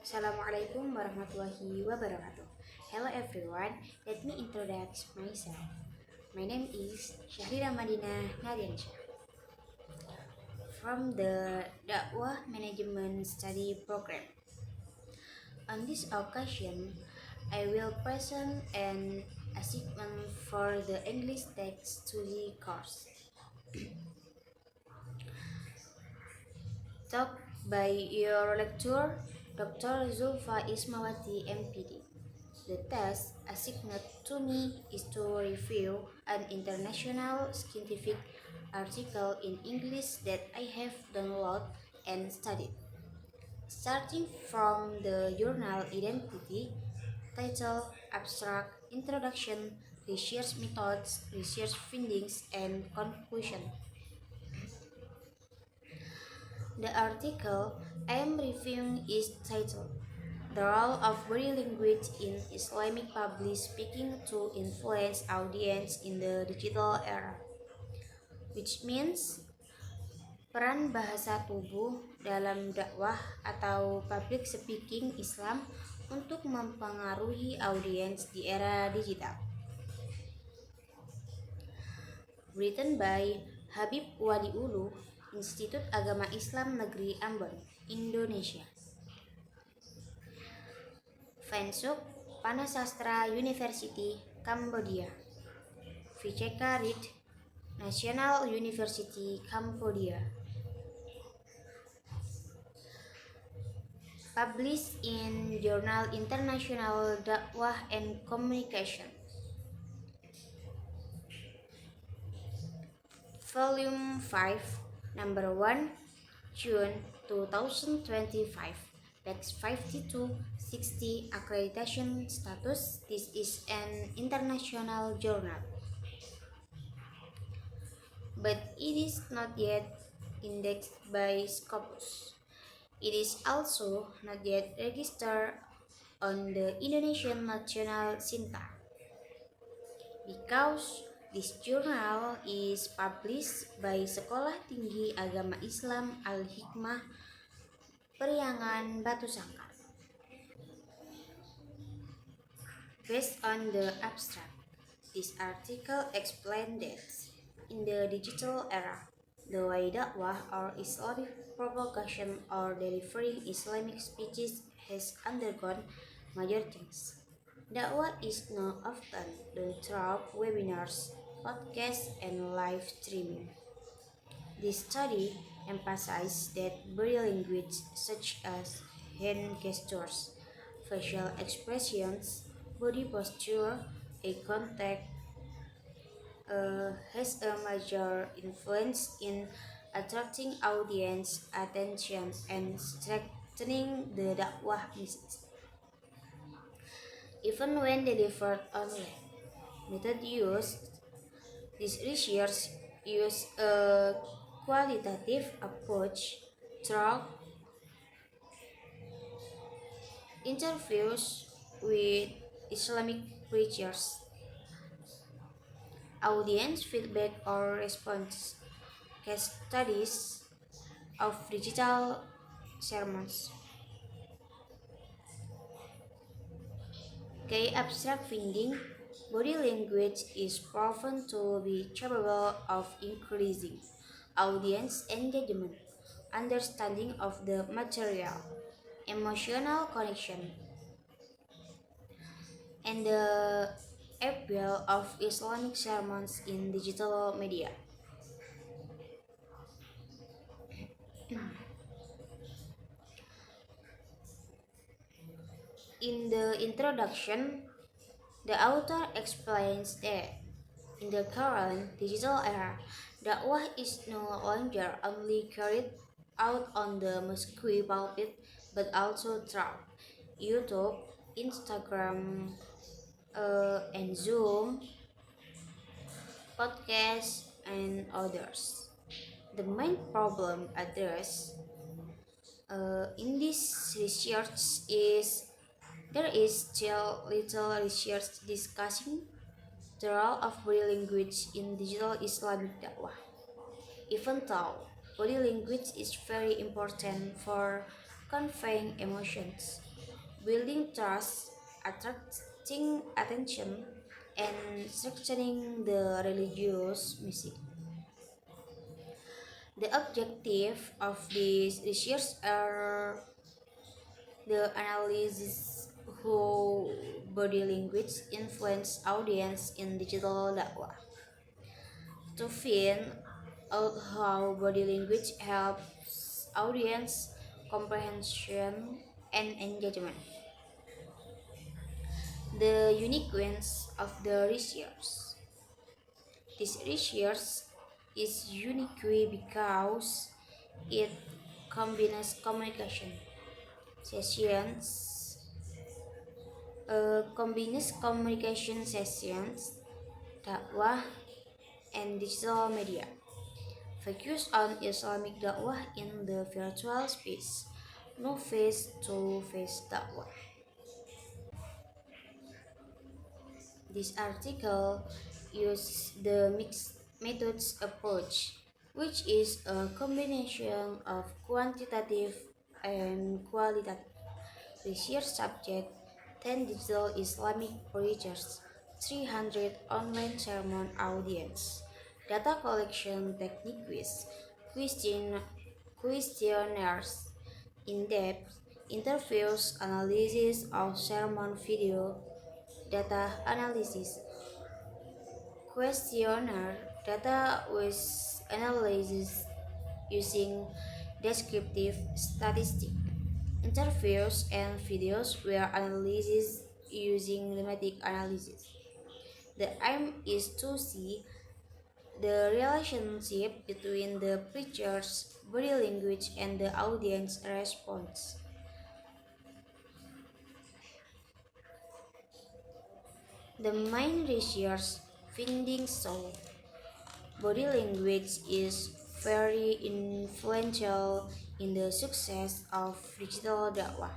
Assalamualaikum warahmatullahi wabarakatuh. Hello everyone, let me introduce myself. My name is Syahrira Madinah Nadiansyah from the Dakwah Management Study Program. On this occasion, I will present an assignment for the English text study course taught by your lecturer, Dr. Zulfa Ismawati MPD. The task assigned to me is to review an international scientific article in English that I have downloaded and studied. Starting from the journal Identity, title, abstract, introduction, research methods, research findings, and conclusion. The article I am reviewing is titled The Role of Body Language in Islamic Public Speaking to Influence Audience in the Digital Era, which means peran bahasa tubuh dalam dakwah atau public speaking Islam untuk mempengaruhi audiens di era digital. Written by Habib Waliulu, Institut Agama Islam Negeri Ambon, Indonesia. Fansuk, Panasastra University, Cambodia. Vicheka Reed, National University, Cambodia. Published in Journal International Dakwah and Communication. Volume 5, Number 1, June 2025. Page 5260 Accreditation Status. This is an international journal, but it is not yet indexed by Scopus. It is also not yet registered on the Indonesian National Sinta. Because this journal is published by Sekolah Tinggi Agama Islam Al-Hikmah Periangan Batu Sangkar. Based on the abstract, this article explains that in the digital era, the way dakwah or Islamic propagation or delivering Islamic speeches has undergone major changes. Dakwah is now often done through webinars, podcasts, and live streaming. This study emphasizes that body language such as hand gestures, facial expressions, body posture, eye contact has a major influence in attracting audience attention and strengthening the dakwah message. Even when delivered online, method used this research use a qualitative approach through interviews with Islamic preachers, audience feedback or response, case studies of digital sermons. Key abstract finding, body language is proven to be capable of increasing audience engagement, understanding of the material, emotional connection, and the appeal of Islamic sermons in digital media. In the introduction, the author explains that in the current digital era, dakwah is no longer only carried out on the mosque pulpit but also through YouTube, Instagram, and Zoom, podcasts, and others. The main problem addressed in this research is there is still little research discussing the role of body language in digital Islamic dakwah. Even though body language is very important for conveying emotions, building trust, attracting attention, and strengthening the religious message. The objective of these research are the analysis how body language influence audience in digital dakwah to find out how body language helps audience comprehension and engagement. The uniqueness of the research. This research is unique because it combines communication sessions, dakwah, and digital media. Focus on Islamic dakwah in the virtual space, no face-to-face dakwah. This article uses the mixed methods approach, which is a combination of quantitative and qualitative research subject, 10 digital Islamic preachers, 300 online sermon audience, data collection technique quiz, question, questionnaires, in-depth interviews, analysis of sermon video, data analysis, questionnaire data was analyzed using descriptive statistics. Interviews and videos were analyzed using thematic analysis. The aim is to see the relationship between the preacher's body language and the audience response. The main research findings show body language is very influential in the success of digital dakwah.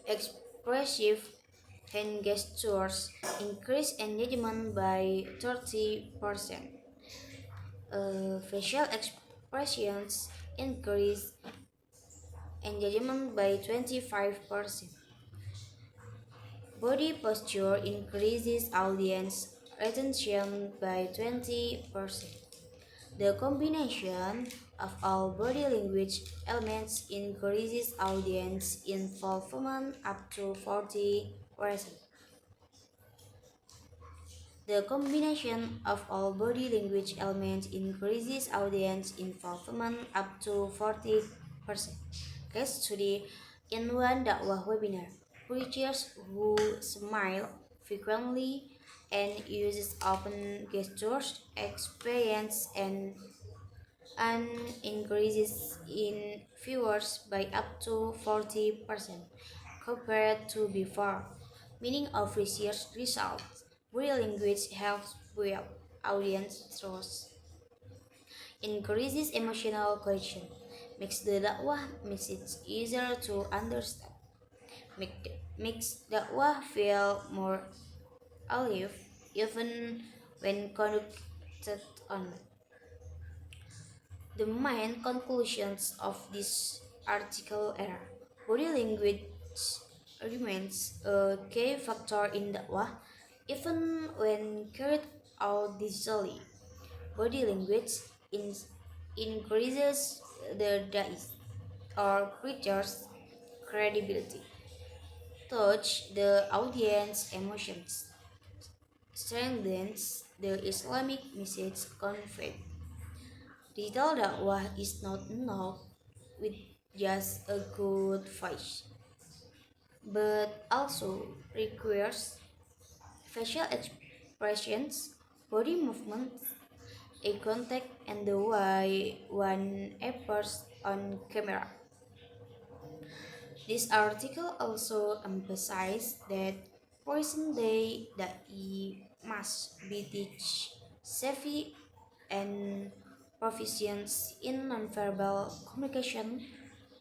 Expressive hand gestures increase engagement by 30%. Facial expressions increase engagement by 25%. Body posture increases audience attention by 20%. The combination of all body language elements increases audience involvement up to 40%. The combination of all body language elements increases audience involvement up to 40%. Case study in one dakwah webinar, preachers who smile frequently and uses open gestures experience and increases in viewers by up to 40% compared to before. Meaning of research results. Body language helps build audience trust, increases emotional connection, makes the dakwah message easier to understand, makes dakwah feel more alive even when conducted online. The main conclusions of this article are body language remains a key factor in dakwah even when carried out digitally. Body language increases the dais or preacher's credibility, touch the audience emotions, strengthens the Islamic message conveyed. Digital dakwah is not enough with just a good voice, but also requires facial expressions, body movements, eye contact, and the way one appears on camera. This article also emphasized that present-day dai must be teach savvy and proficiency in nonverbal communication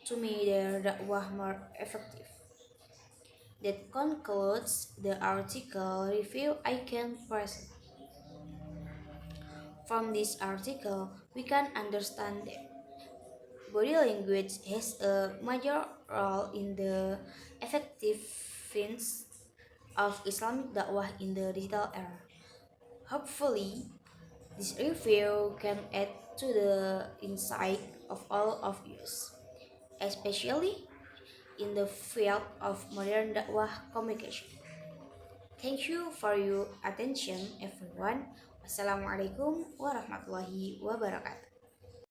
to make their dakwah more effective. That concludes the article review I can present. From this article, we can understand that body language has a major role in the effectiveness of Islamic dakwah in the digital era. Hopefully, this review can add to the insight of all of us, especially in the field of modern dakwah communication. Thank you for your attention, everyone. Wassalamualaikum warahmatullahi wabarakatuh.